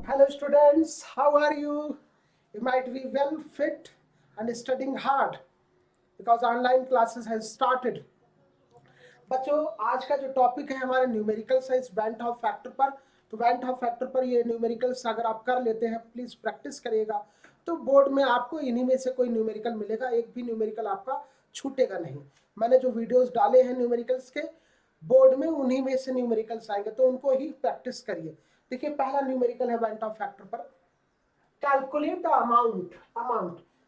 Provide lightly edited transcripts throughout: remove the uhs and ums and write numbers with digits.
Hello students, how are you? You might be well fit and studying hard because online classes has started. बच्चों आज का जो topic है हमारे numericals है इस वेंट ऑफ फैक्टर पर। तो वेंट ऑफ फैक्टर पर ये न्यूमेरिकल्स अगर आप कर लेते हैं प्लीज प्रैक्टिस करिएगा, तो बोर्ड में आपको इन्हीं में से कोई न्यूमेरिकल मिलेगा, एक भी न्यूमेरिकल आपका छूटेगा नहीं। मैंने जो वीडियोस डाले हैं न्यूमेरिकल्स के बोर्ड में उन्हीं में से न्यूमेरिकल्स आएंगे, तो उनको ही प्रैक्टिस करिए। देखिए पहला न्यूमेरिकल है वेंट ऑफ फैक्टर पर, कैलकुलेट द अमाउंट।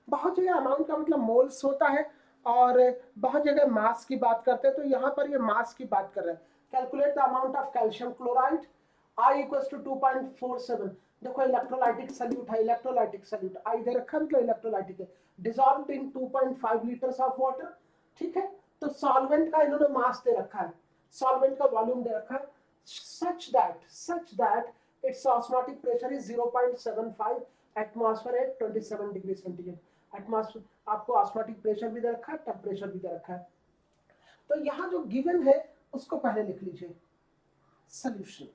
बहुत जगह अमाउंट का मतलब मोल्स होता है और बहुत जगह मास की बात करते हैं, तो यहाँ पर ये मास की बात कर रहे हैं। Calculate the amount of calcium chloride I equals to 2.47। देखो इलेक्ट्रोलाइटिक सल्यूट है, इलेक्ट्रोलाइटिक सल्यूट आई दे रखा है, मतलब इलेक्ट्रोलाइटिक है, dissolved in 2.5 litres of water. ठीक है, तो सॉल्वेंट का इन्होंने मास दे रखा है, सॉल्वेंट का वॉल्यूम दे रखा है, such that its osmotic pressure is 0.75 atmosphere है 27 डिग्री सेंटीग्रेड। एटमॉस्फेयर आपको ऑस्मोटिक प्रेशर भी दे रखा है, टेम्परेचर भी दे रखा है। तो यहाँ जो गिवन है उसको पहले लिख लीजिए, सोल्यूशन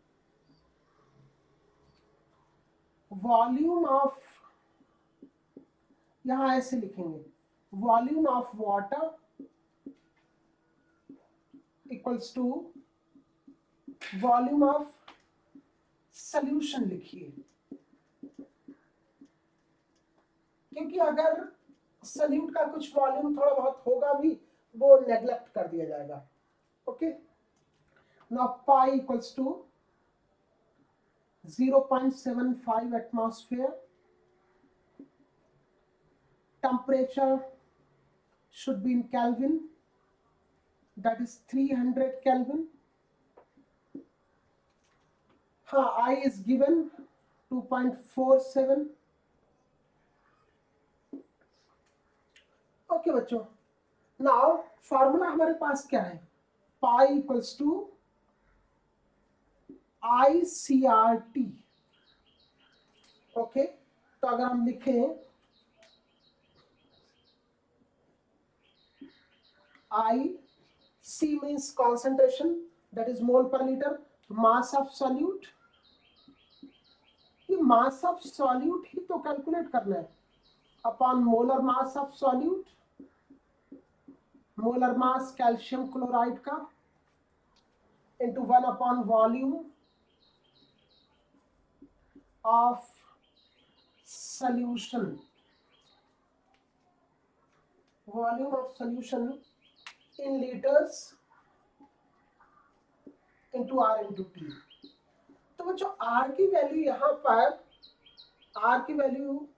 वॉल्यूम ऑफ, यहाँ ऐसे लिखेंगे volume of water equals to volume of solution लिखिए, क्योंकि अगर सल्यूट का कुछ वॉल्यूम थोड़ा बहुत होगा भी वो नेग्लेक्ट कर दिया जाएगा। Okay, now pi equals to 0.75 atmosphere, temperature should be in Kelvin, that is 300 Kelvin. I is given 2.47. Okay बच्चों, नाउ फॉर्मूला हमारे पास क्या है, pi equals to i c r t. Okay, तो अगर हम लिखें i, c means concentration that is mole per litre, mass of solute, ये मास ऑफ सॉल्यूट ही तो कैलकुलेट करना है upon molar mass of solute, molar mass calcium chloride का into 1 upon volume of solution, volume of solution in litres into r into t. तो बच्चों r की value यहाँ पर, आर की value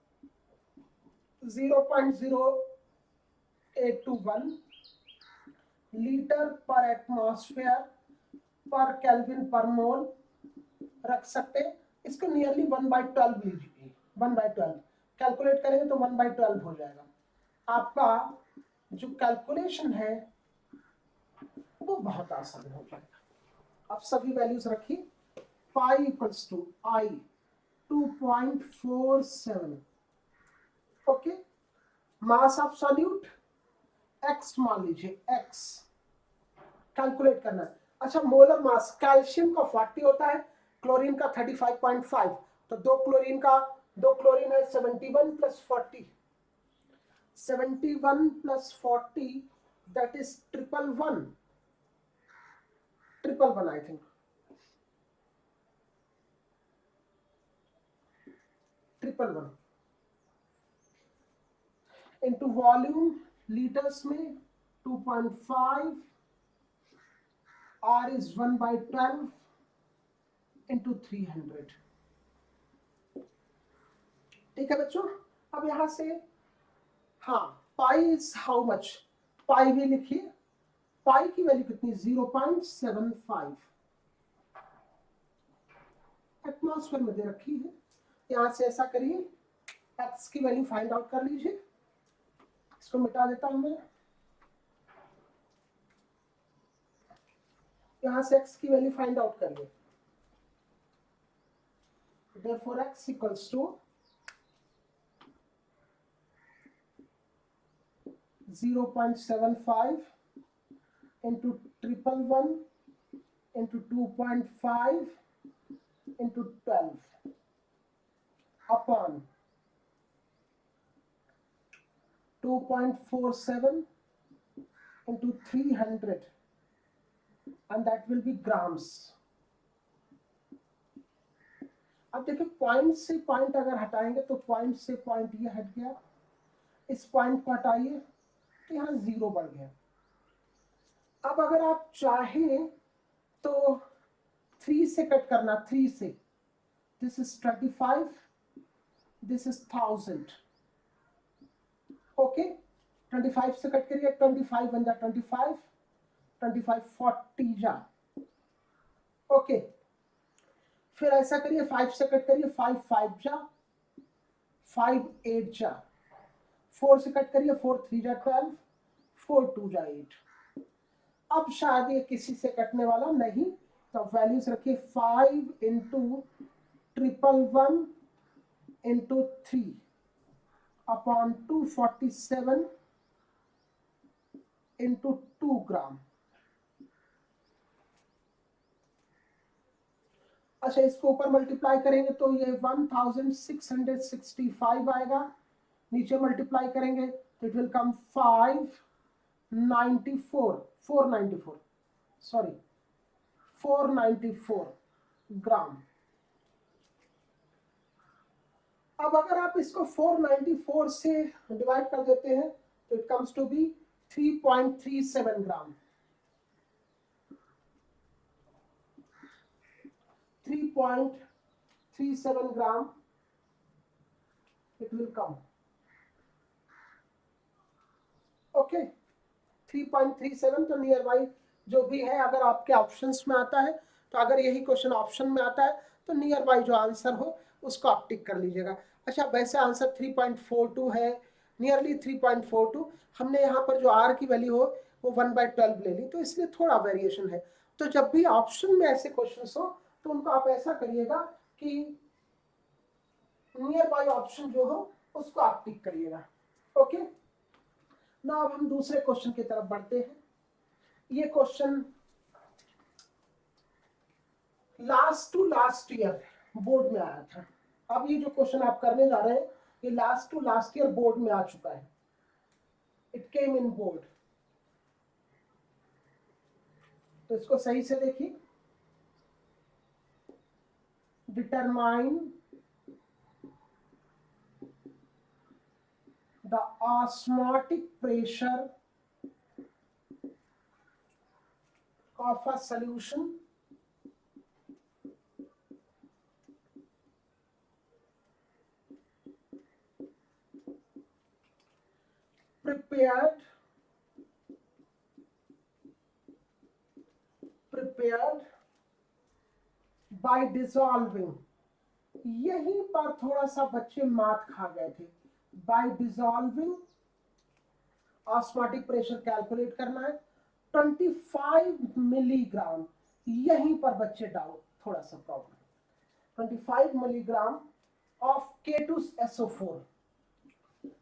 0.0821 litre per atmosphere per kelvin per mole रख सकते हैं। इसको नियरली 1/12 लीजिए, 1/12 कैलकुलेट करेंगे तो 1/12 हो जाएगा। आपका जो कैलकुलेशन है वो बहुत आसान हो जाएगा। अब सभी वैल्यूज रखिए, pi equals to I 2.47। Okay, mass of solute x मान लीजिए, एक्स कैलकुलेट करना है। अच्छा, मोलर मास कैल्शियम का 40 होता है, क्लोरीन का 35.5, तो दो क्लोरीन है 71 plus 40, 71 plus 40 that is 111 I think, 111 into volume litres में 2.5, R is 1/12 into 300। ठीक है बच्चों, अब यहां से पाई इज हाउ मच, पाई भी लिखिए, पाई की वैल्यू कितनी 0.75 एटमॉस्फेयर में दे रखी है। यहां से ऐसा करिए, एक्स की वैल्यू फाइंड आउट कर लीजिए, इसको मिटा देता हूं मैं, यहां से x की वैल्यू फाइंड आउट करिए। therefore x equals to 0.75 into 111 into 2.5 into 12। Upon 2.47 into 300 and that will be grams. अब देखिए पॉइंट से पॉइंट अगर हटाएंगे तो पॉइंट से पॉइंट ये हट गया, इस पॉइंट को हटाइए तो यहाँ 0 बढ़ गया। अब अगर आप चाहें तो 3 से कट करना, 3 से, this is 25, this is 1000, okay. 25 से कट करिए, 25 बन जा 25, 25 40 जा, ओके। फिर ऐसा करिए 5 से कट करिए, 5 5 जा, 5 8 जा, 4 से कट करिए, 4 3 जा 12, 4 2 जा 8। अब शायद ये किसी से कटने वाला नहीं, तो वैल्यूज रखिए 5 इंटू 111 इंटू 3 अपॉन 247 इंटू 2 ग्राम। अच्छा, इसको ऊपर मल्टीप्लाई करेंगे तो ये 1665 आएगा, नीचे मल्टीप्लाई करेंगे तो इट विल कम 494 ग्राम। अब अगर आप इसको 494 से डिवाइड कर देते हैं तो it comes to be 3.37 gram. 3.37 gram it will come, okay. 3.37 तो नियर बाई जो भी है, अगर आपके ऑप्शंस में आता है तो अगर यही क्वेश्चन ऑप्शन में आता है तो नियर बाई जो आंसर हो उसको आप टिक कर लीजिएगा। अच्छा, वैसे आंसर 3.42 है, नियरली 3.42। हमने यहाँ पर जो आर की वैल्यू हो वो 1/12 ले ली, तो इसलिए थोड़ा वेरिएशन है। तो जब भी ऑप्शन में ऐसे क्वेश्चन हो तो उनको आप ऐसा करिएगा कि नियर बाई ऑप्शन जो हो उसको आप टिक करिएगा, ओके। ना अब हम दूसरे क्वेश्चन की तरफ बढ़ते हैं। ये question last to last year board में आया था। अब ये जो क्वेश्चन आप करने जा रहे हैं ये last to last year board में आ चुका है, इट केम इन बोर्ड। तो इसको सही से देखिए, determine the osmotic pressure of a solution prepared by dissolving। यहीं पर थोड़ा सा बच्चे मात खा गए थे। Bye dissolving osmotic pressure calculate करना है 25 मिलीग्राम, यहीं पर बच्चे डाउट, थोड़ा सा प्रॉब्लम। 25 milligram of K2SO4।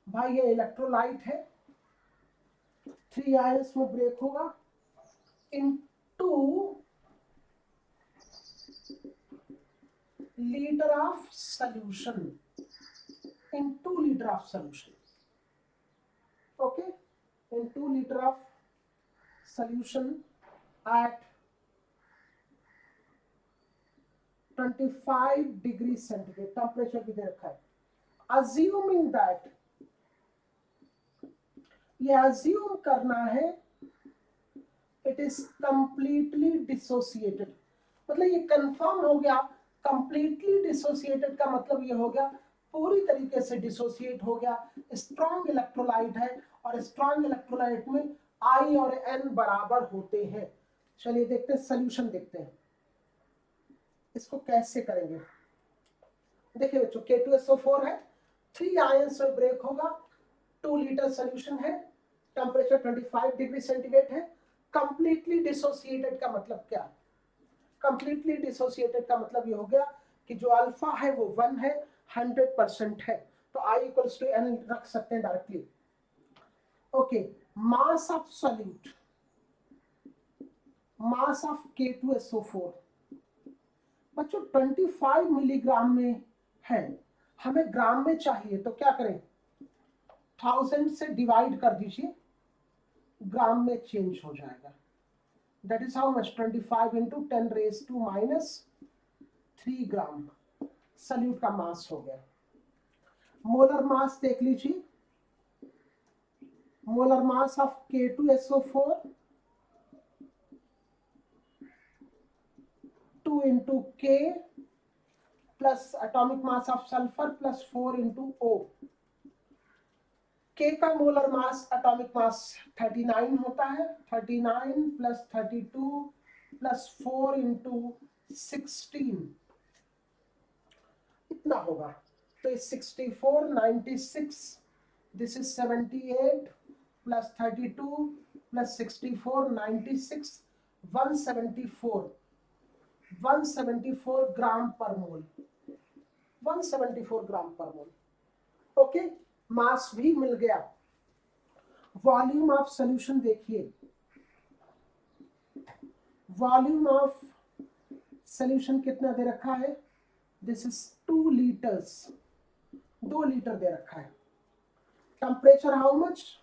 भाई ये इलेक्ट्रोलाइट है, 3 आयंस में ब्रेक होगा into liter of solution, in 2 liter of solution, okay, in 2 liter of solution at 25 degree centigrade, temperature भी दे रखा है। assuming that, ये assume करना है it is completely dissociated, मतलब ये कंफर्म हो गया। कंप्लीटली डिसोसिएटेड का मतलब ये हो गया पूरी तरीके से डिसोसिएट हो गया। स्ट्रॉन्ग इलेक्ट्रोलाइट है और स्ट्रॉन्ग इलेक्ट्रोलाइट में I और N बराबर होते हैं। चलिए देखते हैं, सोल्यूशन देखते हैं इसको कैसे करेंगे। देखिए बच्चों, K2SO4 है, 3 आयंस में ब्रेक होगा, 2 लीटर सोल्यूशन है, टेम्परेचर 25 डिग्री सेंटीग्रेड है। कंप्लीटली डिसोसिएटेड का मतलब क्या? कंप्लीटली डिसोसिएटेड का मतलब ये हो गया कि जो अल्फा है वो 1 है, 100% है, तो I इक्वल्स टू N रख सकते हैं directly, okay. Mass of solute, mass of K2SO4 बच्चों 25 मिलीग्राम में है, हमें ग्राम में चाहिए, तो क्या करें, 1000 से डिवाइड कर दीजिए, ग्राम में चेंज हो जाएगा। That is how much, 25 into 10⁻³ gram solute का मास हो गया। मोलर मास देख लीजिए, molar mass of K2SO4 2 into K plus atomic mass of sulfur plus 4 into O। K का मोलर मास एटॉमिक मास 39 होता है, 39 प्लस 32 प्लस 4 इंटू 16 इतना होगा। तो इस 64 96, दिस इज 78 प्लस 32 प्लस 64 96 174 174 ग्राम पर मोल, 174 ग्राम पर मोल। ओके, मास भी मिल गया। वॉल्यूम ऑफ सॉल्यूशन देखिए, वॉल्यूम ऑफ सॉल्यूशन कितना दे रखा है, दिस इज 2 लीटर्स, 2 लीटर दे रखा है। Temperature how much,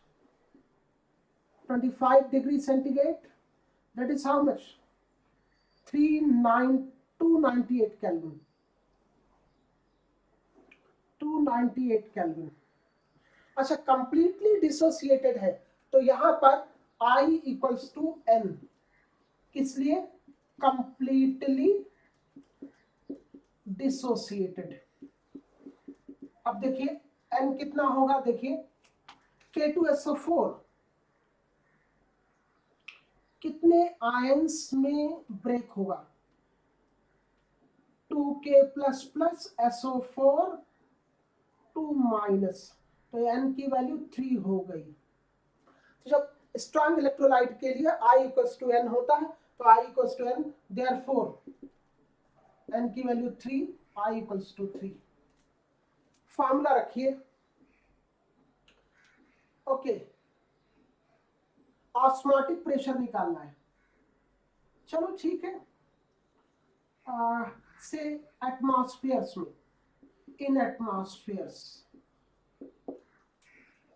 25 degree centigrade, that is how much, 298 kelvin, 298 kelvin. अच्छा, कंप्लीटली डिसोसिएटेड है, तो यहां पर I इक्वल्स टू N, किस लिए, कंप्लीटली डिसोसिएटेड। अब देखिए N कितना होगा, देखिए K2SO4 कितने आयंस में ब्रेक होगा, 2K plus plus SO4 2 minus, तो N की वैल्यू 3 हो गई। तो जब स्ट्रॉन्ग इलेक्ट्रोलाइट के लिए I इक्वल्स टू N होता है, तो I equals to N, therefore N की value 3, I equals to 3। Formula रखिए। ओके, ऑस्मोटिक प्रेशर निकालना है, चलो ठीक है, से एटमॉस्फेयर्स में, इन एटमॉस्फेयर्स,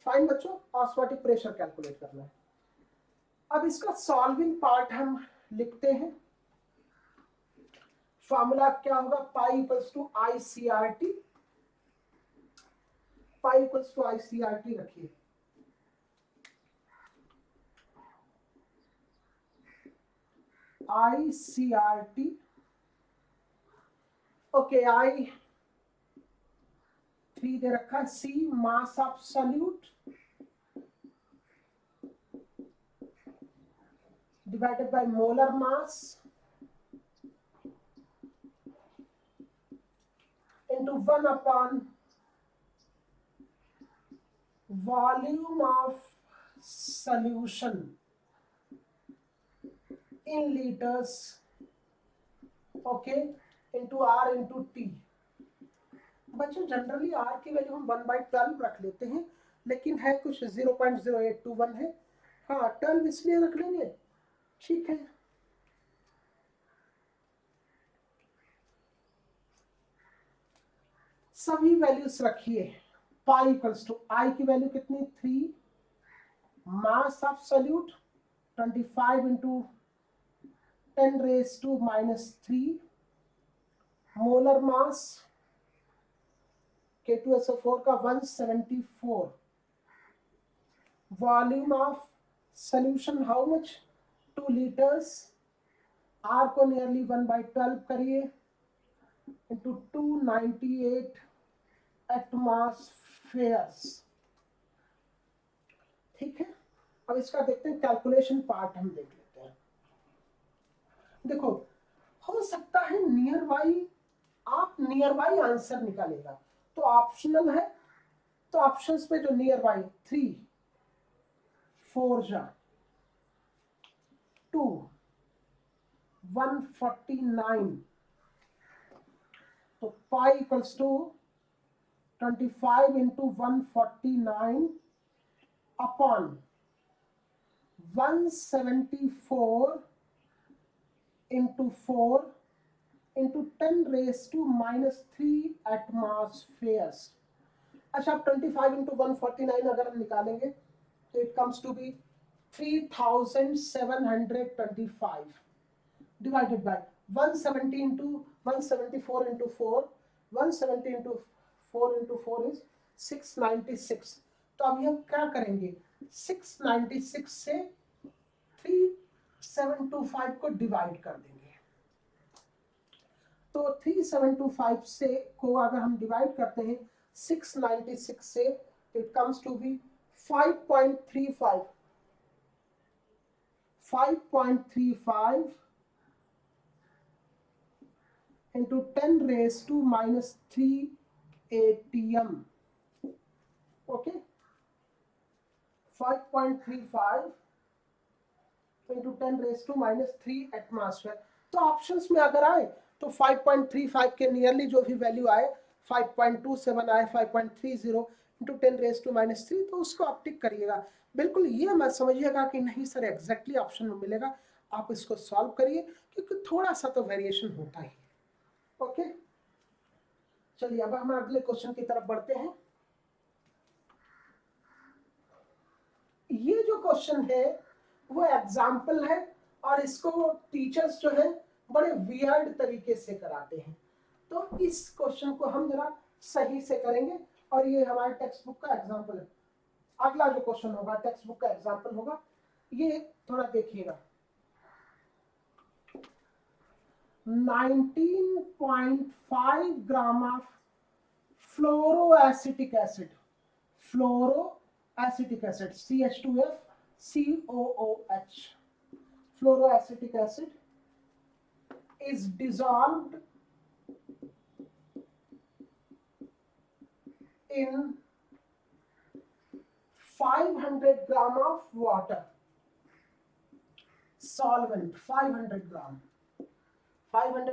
फाइन बच्चों, ऑस्मोटिक प्रेशर कैलकुलेट करना है। अब इसका सॉल्विंग पार्ट हम लिखते हैं। फॉर्मूला क्या होगा, pi equals to ICRT, pi equals to ICRT रखिए। ICRT, ओके, I 3 दे रखा है, C mass of solute divided by molar mass into 1 upon volume of solution in liters, okay, into R into T। बच्चों generally R की value हम 1/12 रख लेते हैं, लेकिन है कुछ 0.0821 है, हाँ 12 इसलिए रख लेंगे, ठीक है। सभी वैल्यूज रखिए। पाई इक्वल्स टू I की वैल्यू कितनी, 3, मास of solute 25 into 10⁻⁻3, molar mass K2SO4 का 174, volume of solution how much, 2 litres, R को नियरली 1/12 करिए, इंटू 298 एटमॉस्फेयर्स, ठीक है। अब इसका देखते हैं, कैलकुलेशन पार्ट हम देख लेते हैं। देखो, हो सकता है नियर बाई, आप नियर बाई आंसर निकालेगा, तो ऑप्शनल है, तो ऑप्शंस में जो नियर बाई 3 4 जा 2 149, तो pi equals to 25 into 149 upon 174 into 4 into 10⁻³ atmospheres. अच्छा, अब 25 इंटू 149 अगर हम निकालेंगे तो it comes to be 3725 divided by 170 into 174 into 4, 170 into 4 into 4 is 696। तो अब हम क्या करेंगे, 696 से 3725 को डिवाइड कर देंगे। तो 3725 से को अगर हम डिवाइड करते हैं 696 से, it comes to be 5.35 into 10⁻³ atm. Okay, 5.35 into 10⁻³ atmosphere. तो ऑप्शंस में अगर आए तो 5.35 के नियरली जो भी वैल्यू आए, 5.27 आए, 5.30 इंटू 10⁻³ तो उसको आप टिक करिएगा। बिल्कुल ये मत समझिएगा कि नहीं सर एग्जैक्टली ऑप्शन में मिलेगा, आप इसको सॉल्व करिए क्योंकि थोड़ा सा तो वेरिएशन होता ही। ओके, चलिए अब हम अगले क्वेश्चन की तरफ बढ़ते हैं। ये जो क्वेश्चन है वो एग्जाम्पल है और इसको टीचर्स जो है बड़े वियर्ड तरीके से कराते हैं, तो इस क्वेश्चन को हम जरा सही से करेंगे और ये हमारे टेक्स्ट बुक का एग्जाम्पल है। अगला जो क्वेश्चन होगा टेक्स्ट बुक का एग्जाम्पल होगा, ये थोड़ा देखिएगा। 19.5 gram of fluoroacetic acid, fluoroacetic acid CH2F COOH, fluoroacetic acid is dissolved in 500 gram of water, solvent 500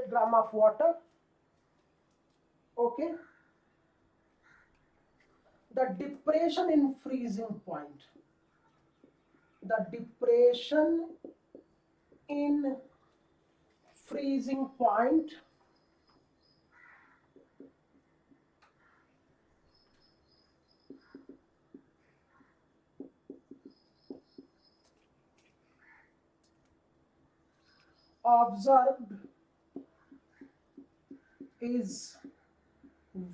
gram of water. Okay, the depression in freezing point, the depression in freezing point observed is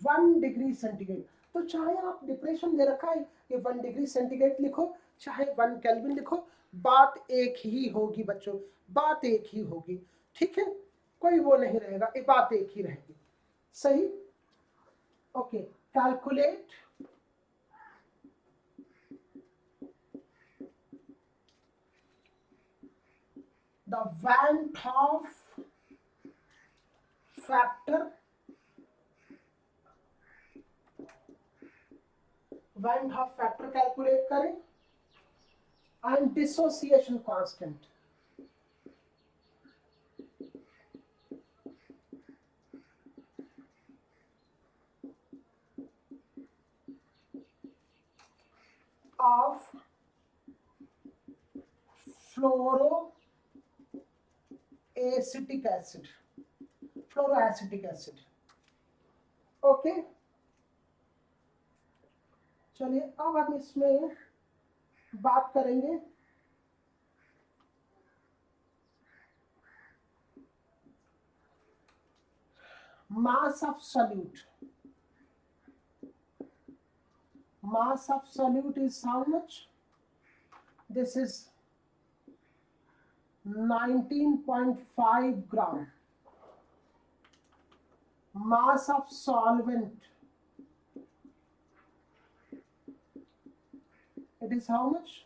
1 degree centigrade. तो चाहे आप depression दे रखा है, ये 1 degree centigrade लिखो चाहे 1 kelvin लिखो, बात एक ही होगी बच्चों, बात एक ही होगी। ठीक है, कोई वो नहीं रहेगा, ये बात एक ही रहेगी। सही, okay. Calculate the Van 't Hoff factor, Van 't Hoff factor calculate करें and dissociation constant, of fluoroacetic acid, okay. चलिए अब हम इसमें बात करेंगे mass of solute. Mass of solute is how much? This is 19.5 gram. Mass of solvent, it is how much?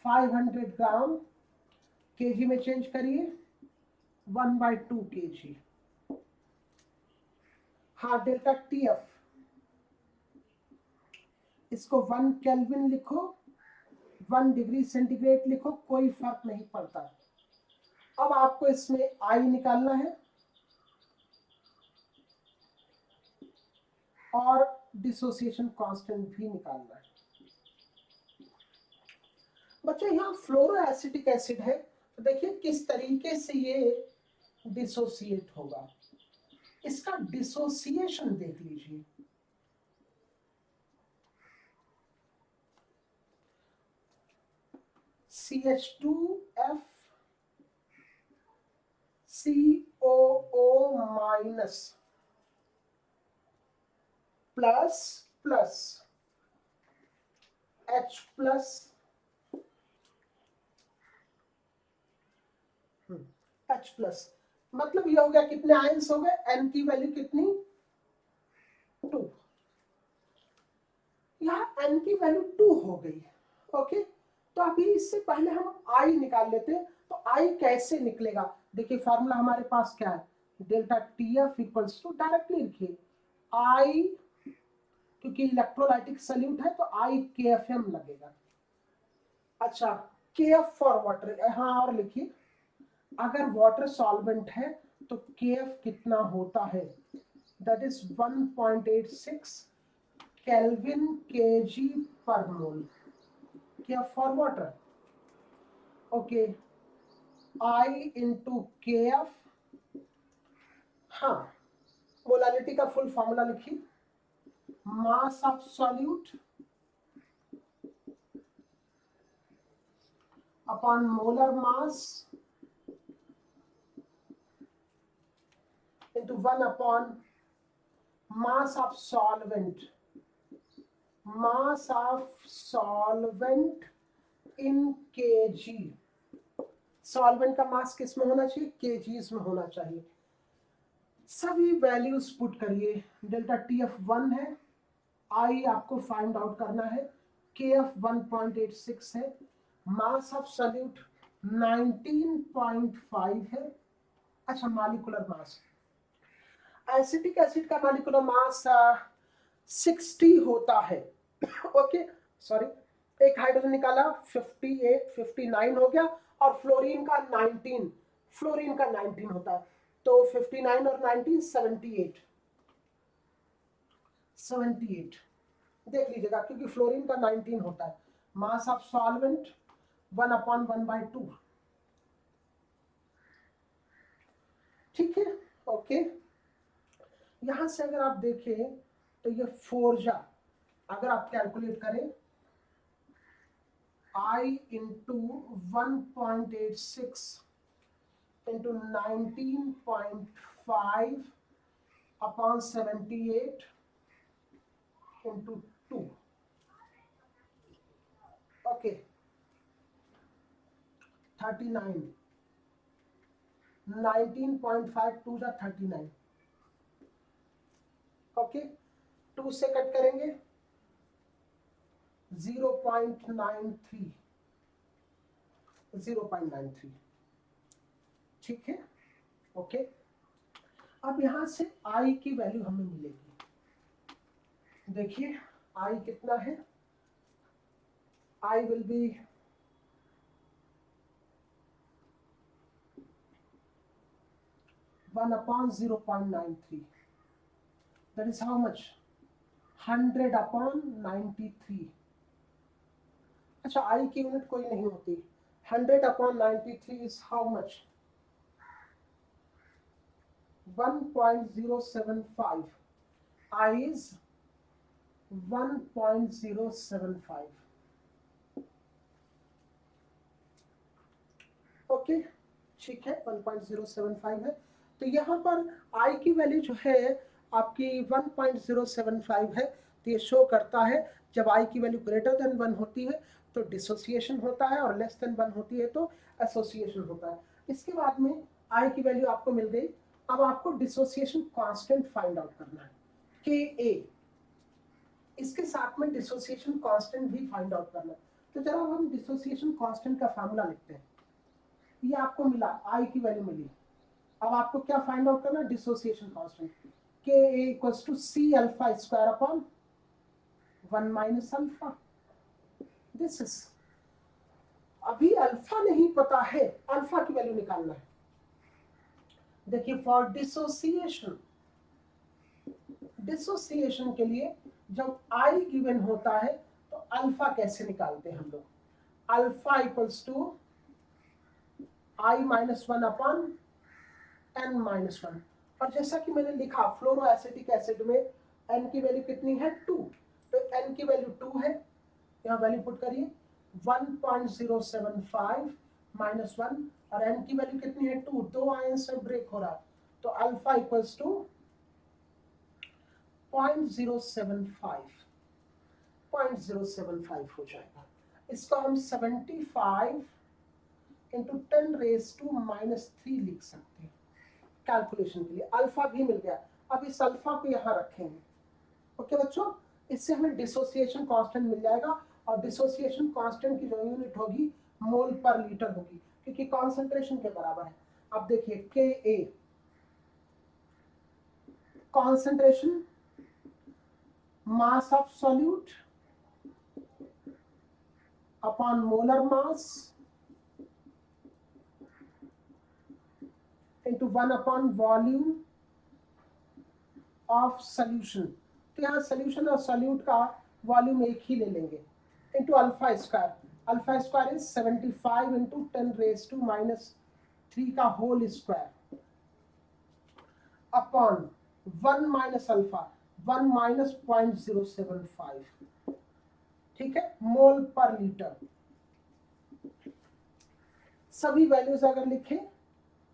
500 gram. kg में change करिए 1/2 kg। हाँ, डेल्टा TF इसको 1 केल्विन लिखो, 1 डिग्री सेंटीग्रेड लिखो, कोई फर्क नहीं पड़ता। अब आपको इसमें I निकालना है और डिसोसिएशन कांस्टेंट भी निकालना है। बच्चों यहाँ फ्लोरोएसिटिक एसिड है, तो देखिए किस तरीके से ये डिसोसिएट होगा। इसका डिसोसिएशन देख लीजिए। CH2F COO minus plus plus H plus H plus, मतलब ये हो गया कितने आयंस हो गए, N की वैल्यू कितनी 2, यहाँ N की वैल्यू 2 हो गई। ओके, तो अभी इससे पहले हम I निकाल लेते हैं। तो I कैसे निकलेगा, देखिए फॉर्मूला हमारे पास क्या है, delta TF equals to, directly लिखिए I, क्योंकि इलेक्ट्रोलाइटिक सल्यूट है तो IKFM लगेगा। अच्छा, KF फॉर वाटर, हाँ और लिखिए, अगर वाटर सॉल्वेंट है तो KF कितना होता है, दैट इज 1.86 केल्विन kg पर मोल, KF for water. Okay, I into KF, हाँ मोलालिटी का फुल फॉर्मूला लिखिए, मास of solute upon molar mass into 1 upon mass of solvent, mass of solvent in kg। Solvent का मास किस में होना चाहिए, kgs में होना चाहिए। सभी वैल्यूज पुट करिए, डेल्टा TF 1 है, I आपको फाइंड आउट करना है, KF 1.86 है, मास ऑफ सॉल्यूट 19.5 है। अच्छा, मॉलिक्यूलर मास, एसिटिक एसिड का मॉलिक्यूलर मास 60 होता है। ओके सॉरी, एक हाइड्रोजन निकाला 58 59 हो गया, और फ्लोरीन का 19, फ्लोरीन का 19 होता है, तो 59 और 19 78 78 देख लीजिएगा, क्योंकि फ्लोरीन का 19 होता है। मास ऑफ सॉल्वेंट 1/1/2, ठीक है। ओके, यहां से अगर आप देखें तो ये फोर्जा, अगर आप कैलकुलेट करें I into 1.86 into 19.5 upon 78 into 2, okay 39, 19.5 2 जा 39, ओके 2 से कट करेंगे 0.93, 0.93, ठीक है। ओके, अब यहां से I की वैल्यू हमें मिलेगी, देखिए I कितना है, I will be 1/0.93, that is how much, 100/93। अच्छा, I की यूनिट कोई नहीं होती, 100/93 is how much, 1.075, I is 1.075, okay ठीक है, 1.075 है। तो यहाँ पर I की वैल्यू जो है आपकी 1.075 है, तो ये शो करता है जब I की वैल्यू ग्रेटर देन 1 होती है तो डिसोसिएशन होता है, और लेस देन 1 होती है तो एसोसिएशन होता है। इसके बाद में I की वैल्यू आपको मिल गई, अब आपको डिसोसिएशन कांस्टेंट फाइंड आउट करना है, Ka, इसके साथ में डिसोसिएशन कांस्टेंट भी फाइंड आउट करना है। तो जरा हम डिसोसिएशन कांस्टेंट का फार्मूला लिखते हैं, ये आपको मिला, I की वैल्यू मिली, अब आपको क्या फाइंड आउट करना है, dissociation constant, Ka equals to C alpha square upon 1 minus alpha, this is, अभी अल्फा नहीं पता है, अल्फा की वैल्यू निकालना है। देखिए फॉर डिसोसिएशन, डिसोसिएशन के लिए जब I गिवन होता है तो अल्फा कैसे निकालते हैं हम लोग, alpha equals to I -1 upon n -1, और जैसा कि मैंने लिखा फ्लोरोएसिटिक एसिड में n की वैल्यू कितनी है 2, तो n की वैल्यू 2 है, यहाँ वैल्यू पुट करिए 1.075 माइनस 1, और n की वैल्यू कितनी है 2, 2 आयन से ब्रेक हो रहा है, तो अल्फा इक्वल्स टू 0.075 हो जाएगा। इसको हम 75 इंटू 10⁻³ लिख सकते हैं कैलकुलेशन के लिए। अल्फा भी मिल गया, अब इस अल्फा को यहाँ रखेंगे। ओके बच्चों, इससे हमें डिसोसिएशन कांस्टेंट मिल जाएगा, और डिसोसिएशन कांस्टेंट की जो यूनिट होगी मोल पर लीटर होगी, क्योंकि कॉन्सेंट्रेशन के बराबर है। अब देखिए Ka concentration mass of solute upon molar mass into 1 upon volume of solution. तो यहाँ सोल्यूशन और सॉल्यूट का वॉल्यूम एक ही ले लेंगे, into alpha square. Alpha square is 75 into 10⁻³ का whole square upon 1 minus alpha, 1 minus 0.075, ठीक है, मोल पर लीटर। सभी वैल्यूज अगर लिखें,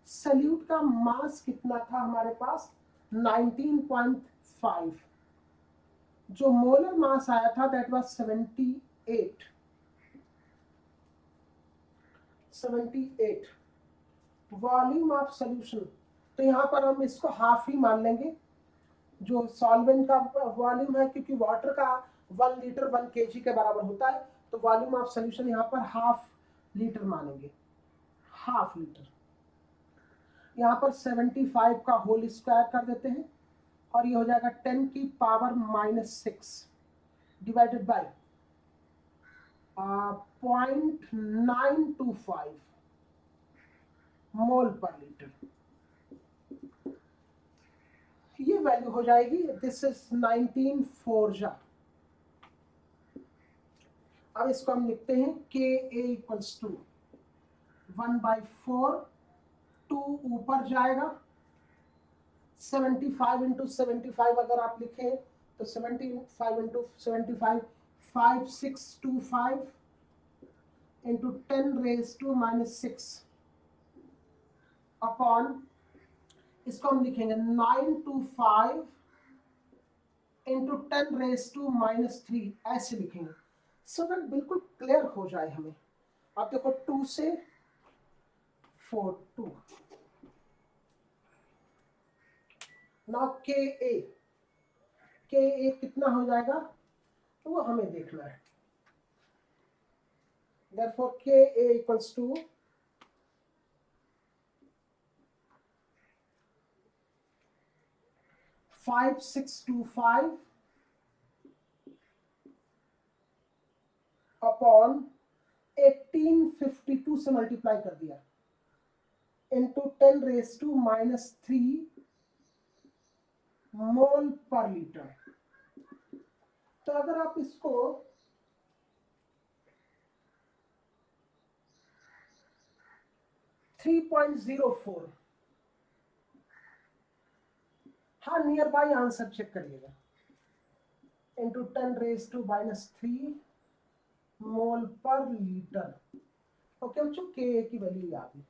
सॉल्यूट का मास कितना था हमारे पास 19.5, जो मोलर मास आया था that was 78। Volume of solution, तो यहाँ पर हम इसको हाफ ही मान लेंगे, जो सॉल्वेंट का वॉल्यूम है, क्योंकि वाटर का 1 लीटर 1 kg के बराबर होता है, तो वॉल्यूम ऑफ सॉल्यूशन यहाँ पर हाफ लीटर मानेंगे, हाफ लीटर। यहाँ पर 75 का होल स्क्वायर कर देते हैं, और ये हो जाएगा 10⁻⁻6 divided by 0.925 mole per litre. ये वैल्यू हो जाएगी, दिस इज 19 अब इसको हम लिखते हैं Ka इक्वल्स टू 1/4, 2 ऊपर जाएगा, 75 इंटू 75 अगर आप लिखें तो 75 इंटू 75 5625 इंटू 10⁻⁻6 अपॉन, इसको हम लिखेंगे 925 इंटू 10⁻⁻3, ऐसे लिखेंगे सो दैट बिल्कुल क्लियर हो जाए हमें। अब देखो 2 से 4, 2। नाउ Ka कितना हो जाएगा तो वो हमें देखना है। Therefore Ka equals to 5625 upon 1852 से मल्टीप्लाई कर दिया इंटू 10⁻⁻3 मोल पर लीटर। तो अगर आप इसको .04, हाँ नियर बाई आंसर चेक करिएगा, इंटू 10⁻⁻3 मोल पर लीटर। ओके बच्चों, के की वैल्यू याद है,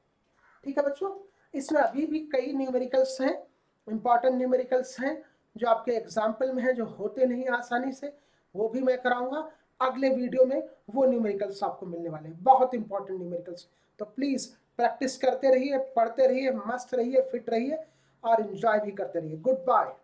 ठीक है बच्चों। इसमें अभी भी कई न्यूमेरिकल्स हैं, इंपॉर्टेंट न्यूमेरिकल्स हैं जो आपके एग्जाम्पल में है, जो होते नहीं आसानी से, वो भी मैं कराऊंगा अगले वीडियो में। वो न्यूमेरिकल्स आपको मिलने वाले हैं, बहुत इंपॉर्टेंट न्यूमेरिकल्स। तो प्लीज प्रैक्टिस करते रहिए, पढ़ते रहिए, मस्त रहिए, फिट रहिए और एंजॉय भी करते रहिए। Good bye.